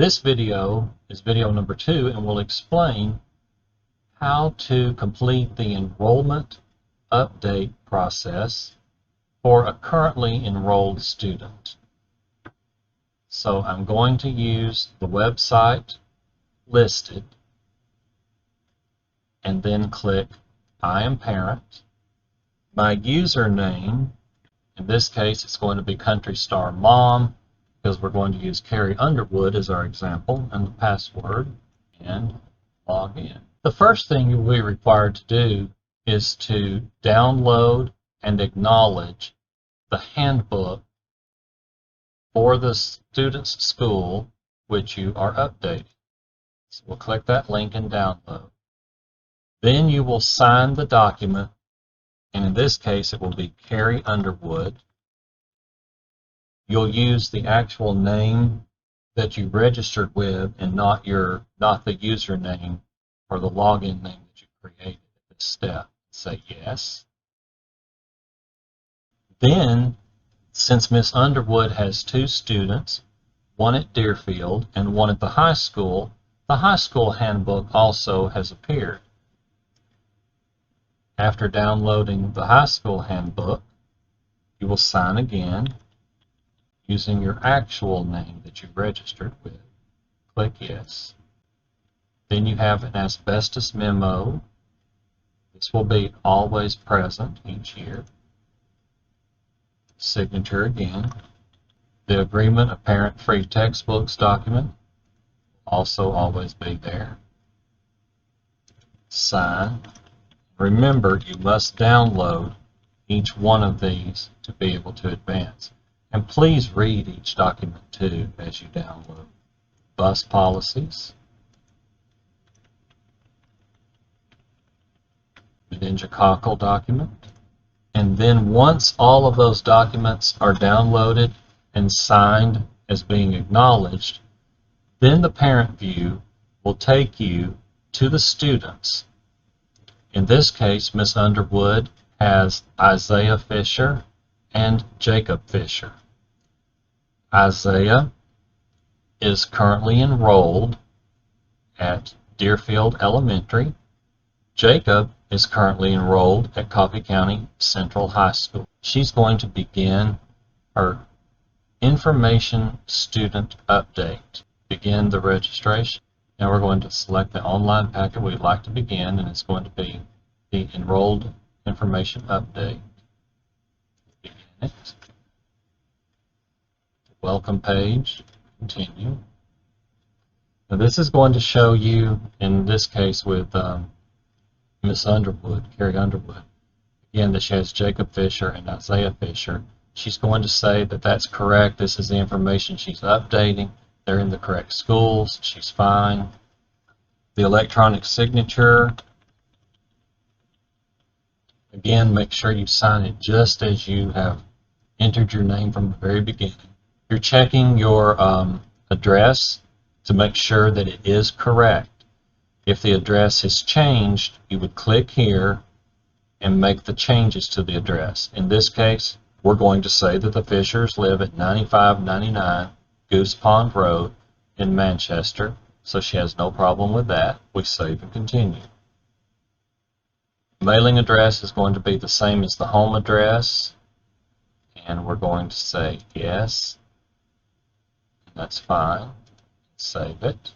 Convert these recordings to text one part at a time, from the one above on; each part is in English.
This video is video number 2 and will explain how to complete the enrollment update process for a currently enrolled student. So I'm going to use the website listed and then click I am parent. My username, in this case it's going to be Country Star Mom, because we're going to use Carrie Underwood as our example, and the password, and log in. The first thing you'll be required to do is to download and acknowledge the handbook for the student's school which you are updating. So we'll click that link and download. Then you will sign the document, and in this case it will be Carrie Underwood. You'll use the actual name that you registered with and not the username or the login name that you created at this step. Say yes. Then, since Miss Underwood has 2 students, one at Deerfield and one at the high school handbook also has appeared. After downloading the high school handbook, you will sign again using your actual name that you registered with. Click yes. Then you have an asbestos memo. This will be always present each year. Signature again. The agreement of parent-free textbooks document will also always be there. Sign. Remember, you must download each one of these to be able to advance. And please read each document too as you download. Bus policies. The Ninja Cockle document. And then once all of those documents are downloaded and signed as being acknowledged, then the parent view will take you to the students. In this case, Miss Underwood has Isaiah Fisher and Jacob Fisher. Isaiah is currently enrolled at Deerfield Elementary. Jacob is currently enrolled at Coffee County Central High School. She's going to begin her information student update. Begin the registration. Now we're going to select the online packet we'd like to begin, and it's going to be the enrolled information update. Begin it. Welcome page. Continue. Now this is going to show you, in this case with Miss Underwood, Carrie Underwood, again that she has Jacob Fisher and Isaiah Fisher. She's going to say that that's correct. This is the information she's updating. They're in the correct schools. She's fine. The electronic signature, again, make sure you sign it just as you have entered your name from the very beginning. You're checking your address to make sure that it is correct. If the address has changed, you would click here and make the changes to the address. In this case, we're going to say that the Fishers live at 9599 Goose Pond Road in Manchester, so she has no problem with that. We save and continue. Mailing address is going to be the same as the home address, and we're going to say yes. That's fine. Save it.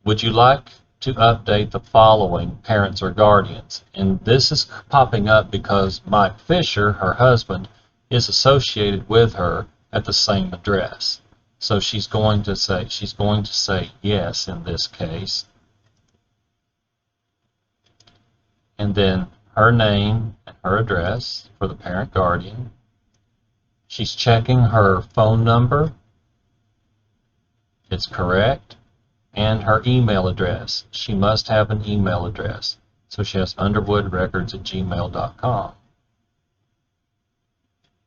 Would you like to update the following parents or guardians? And this is popping up because Mike Fisher, her husband, is associated with her at the same address. So she's going to say yes in this case. And then her name and her address for the parent guardian. She's checking her phone number. It's correct. And her email address. She must have an email address. So she has underwoodrecords@gmail.com.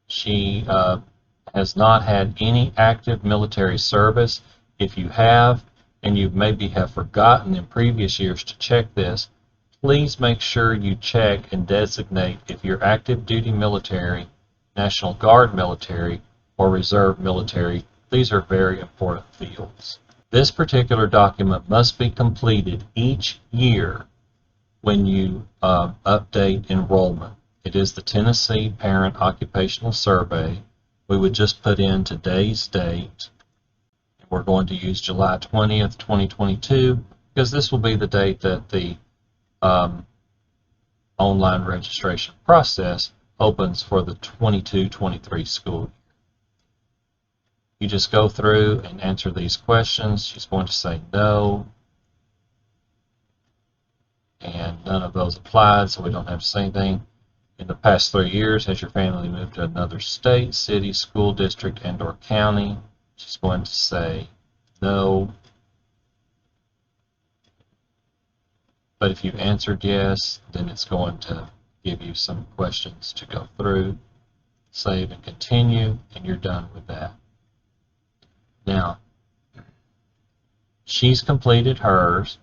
She has not had any active military service. If you have, and you maybe have forgotten in previous years to check this, please make sure you check and designate if you're active duty military, National Guard military, or reserve military These are very important fields. This particular document must be completed each year when you update enrollment. It is the Tennessee Parent Occupational Survey. We would just put in today's date. We're going to use July 20th, 2022, because this will be the date that the online registration process opens for the 22-23 school year. You just go through and answer these questions. She's going to say no, and none of those applied, so we don't have to say anything. In the past 3 years, has your family moved to another state, city, school district, and/or county? She's going to say no. But if you answered yes, then it's going to give you some questions to go through. Save and continue, and you're done with that. Now, she's completed hers.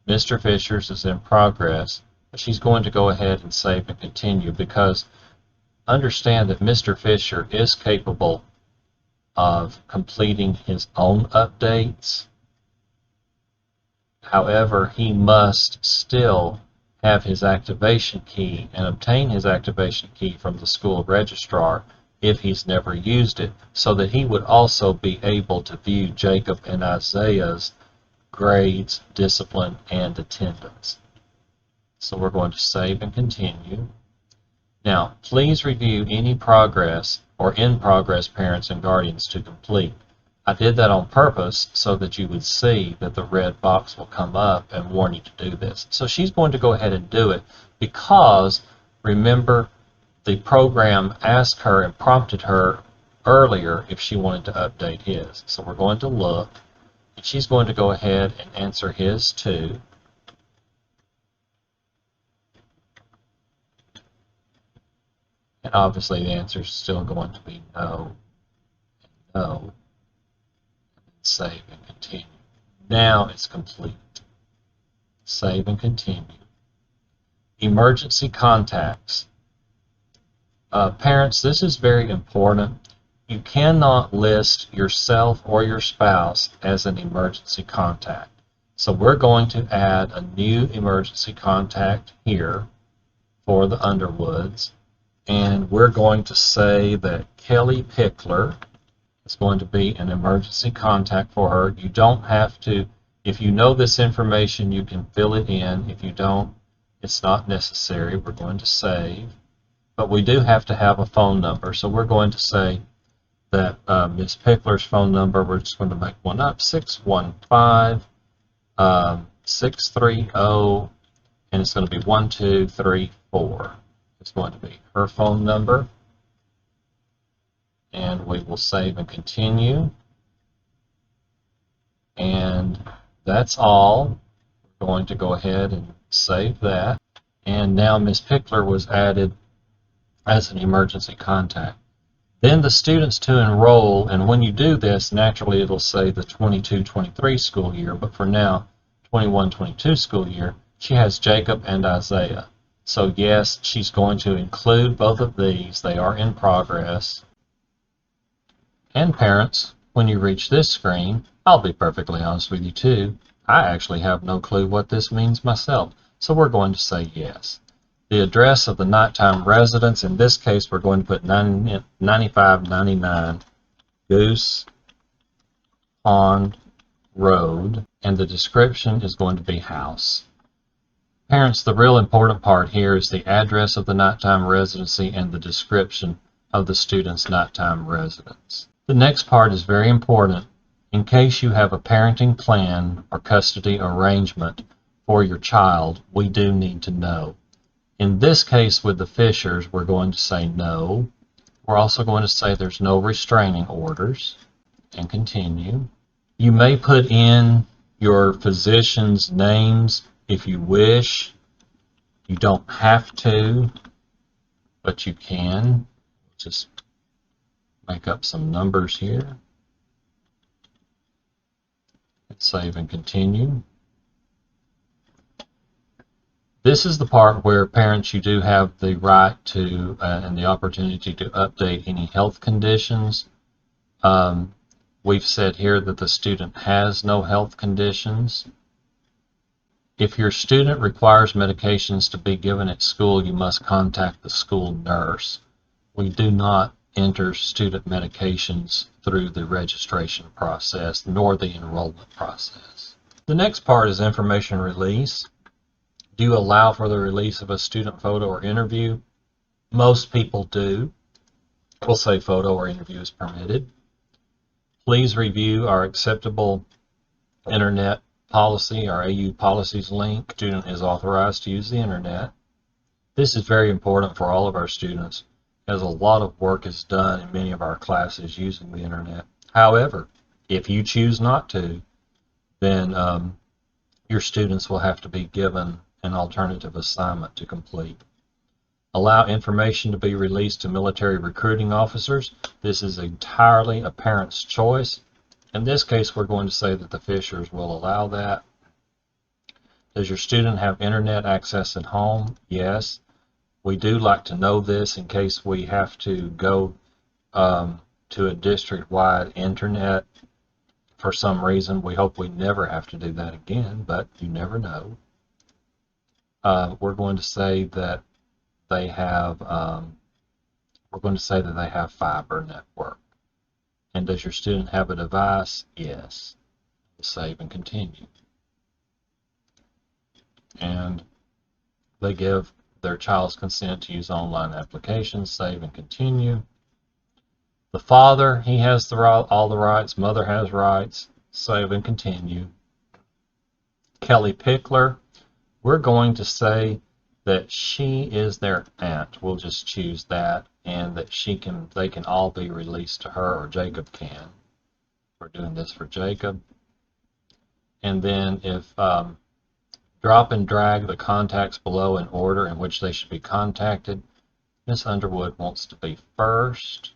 Mr. Fisher's is in progress, but she's going to go ahead and save and continue, because understand that Mr. Fisher is capable of completing his own updates. However, he must still have his activation key and obtain his activation key from the school registrar if he's never used it, so that he would also be able to view Jacob and Isaiah's grades, discipline, and attendance. So we're going to save and continue. Now, please review any progress or in-progress parents and guardians to complete. I did that on purpose so that you would see that the red box will come up and warn you to do this. So she's going to go ahead and do it, because remember, the program asked her and prompted her earlier if she wanted to update his. So we're going to look, and she's going to go ahead and answer his too. And obviously the answer is still going to be no, and no, and then save and continue. Now it's complete. Save and continue. Emergency contacts. Parents, this is very important. You cannot list yourself or your spouse as an emergency contact. So we're going to add a new emergency contact here for the Underwoods. And we're going to say that Kelly Pickler is going to be an emergency contact for her. You don't have to, if you know this information, you can fill it in. If you don't, it's not necessary. We're going to save. But we do have to have a phone number. So we're going to say that Ms. Pickler's phone number, we're just going to make one up, 615-630, and it's going to be 1234. It's going to be her phone number. And we will save and continue. And that's all. We're going to go ahead and save that. And now Ms. Pickler was added as an emergency contact. Then the students to enroll, and when you do this, naturally it'll say the 22-23 school year, but for now, 21-22 school year, she has Jacob and Isaiah. So yes, she's going to include both of these. They are in progress. And parents, when you reach this screen, I'll be perfectly honest with you too, I actually have no clue what this means myself. So we're going to say yes. The address of the nighttime residence, in this case we're going to put 9599 Goose Pond Road, and the description is going to be house. Parents, the real important part here is the address of the nighttime residency and the description of the student's nighttime residence. The next part is very important. In case you have a parenting plan or custody arrangement for your child, we do need to know. In this case with the Fishers, we're going to say no. We're also going to say there's no restraining orders, and continue. You may put in your physician's names if you wish. You don't have to, but you can. Just make up some numbers here. Let's save and continue. This is the part where parents, you do have the right to and the opportunity to update any health conditions. We've said here that the student has no health conditions. If your student requires medications to be given at school, you must contact the school nurse. We do not enter student medications through the registration process nor the enrollment process. The next part is information release. Do you allow for the release of a student photo or interview? Most people do. We'll say photo or interview is permitted. Please review our acceptable internet policy, our AU policies link. Student is authorized to use the internet. This is very important for all of our students, as a lot of work is done in many of our classes using the internet. However, if you choose not to, then your students will have to be given an alternative assignment to complete. Allow information to be released to military recruiting officers. This is entirely a parent's choice. In this case, we're going to say that the Fishers will allow that. Does your student have internet access at home? Yes. We do like to know this in case we have to go to a district-wide internet for some reason. We hope we never have to do that again, but you never know. We're going to say that they have fiber network. And does your student have a device? Yes. Save and continue. And they give their child's consent to use online applications. Save and continue. The father, he has all the rights. Mother has rights. Save and continue. Kelly Pickler, we're going to say that she is their aunt. We'll just choose that, and that they can all be released to her, or Jacob can. We're doing this for Jacob. And then if drop and drag the contacts below in order in which they should be contacted. Miss Underwood wants to be first.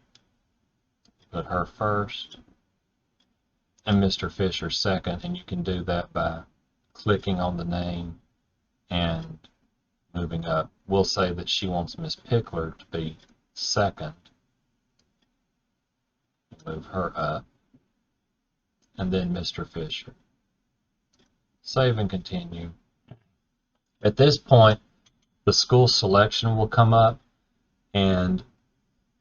Put her first. And Mr. Fisher second, and you can do that by clicking on the name and moving up. We'll say that she wants Miss Pickler to be second. Move her up. And then Mr. Fisher. Save and continue. At this point, the school selection will come up, and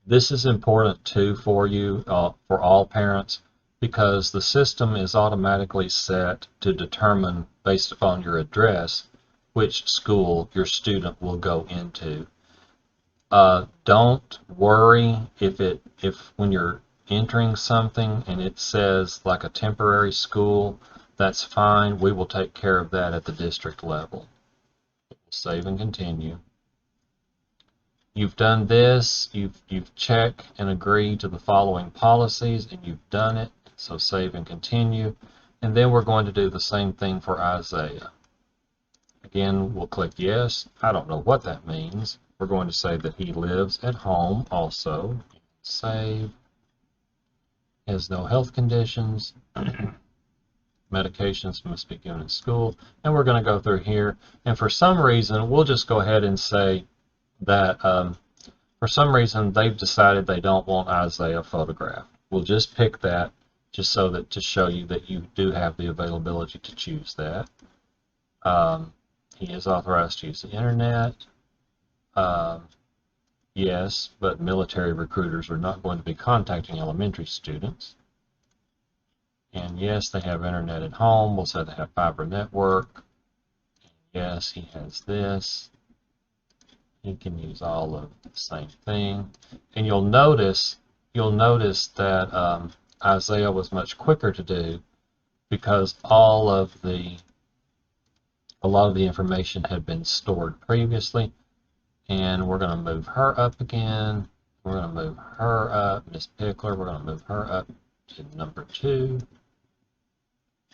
this is important too for you, for all parents, because the system is automatically set to determine, based upon your address, which school your student will go into. Don't worry if when you're entering something and it says like a temporary school, that's fine. We will take care of that at the district level. Save and continue. You've done this, you've checked and agreed to the following policies, and you've done it, so save and continue. And then we're going to do the same thing for Isaiah. Again, we'll click yes. I don't know what that means. We're going to say that he lives at home also. Save. Has no health conditions. Medications must be given in school. And we're going to go through here. And for some reason, we'll just go ahead and say that for some reason they've decided they don't want Isaiah photographed. We'll just pick that just so that to show you that you do have the availability to choose that. He is authorized to use the internet. Yes, but military recruiters are not going to be contacting elementary students. And yes, they have internet at home. We'll say they have fiber network. Yes, he has this. He can use all of the same thing. And you'll notice that Isaiah was much quicker to do because a lot of the information had been stored previously. And we're going to move her up again. We're going to move her up. Miss Pickler, we're going to move her up to number 2.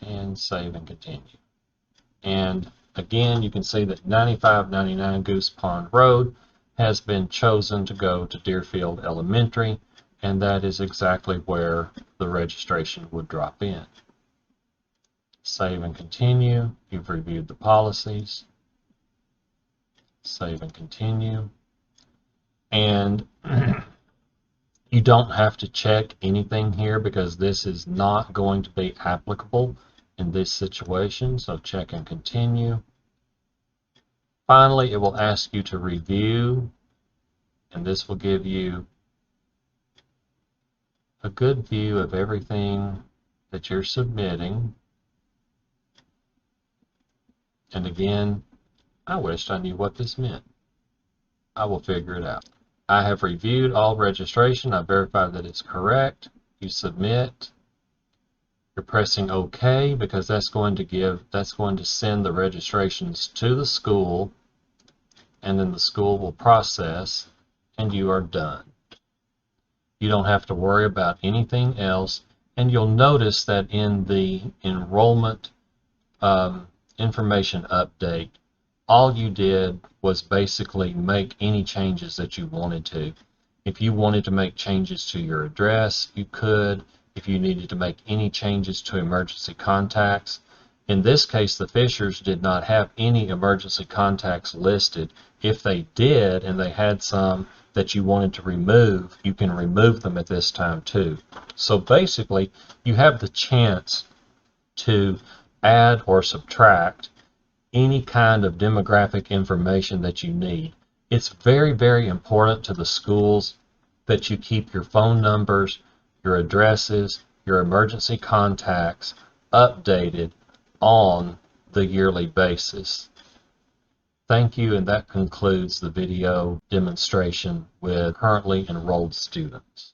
And save and continue. And again, you can see that 9599 Goose Pond Road has been chosen to go to Deerfield Elementary, and that is exactly where the registration would drop in. Save and continue. You've reviewed the policies. Save and continue. And You don't have to check anything here because this is not going to be applicable in this situation, so check and continue. Finally, it will ask you to review, and this will give you a good view of everything that you're submitting. And again, I wished I knew what this meant. I will figure it out. I have reviewed all registration. I verified that it's correct. You submit. You're pressing OK because that's going to send the registrations to the school, and then the school will process, and you are done. You don't have to worry about anything else, and you'll notice that in the enrollment information update, all you did was basically make any changes that you wanted to. If you wanted to make changes to your address, you could. If you needed to make any changes to emergency contacts. In this case, the Fishers did not have any emergency contacts listed. If they did, and they had some that you wanted to remove, you can remove them at this time too. So basically, you have the chance to add or subtract any kind of demographic information that you need. It's very, very important to the schools that you keep your phone numbers, your addresses, your emergency contacts updated on the yearly basis. Thank you, and that concludes the video demonstration with currently enrolled students.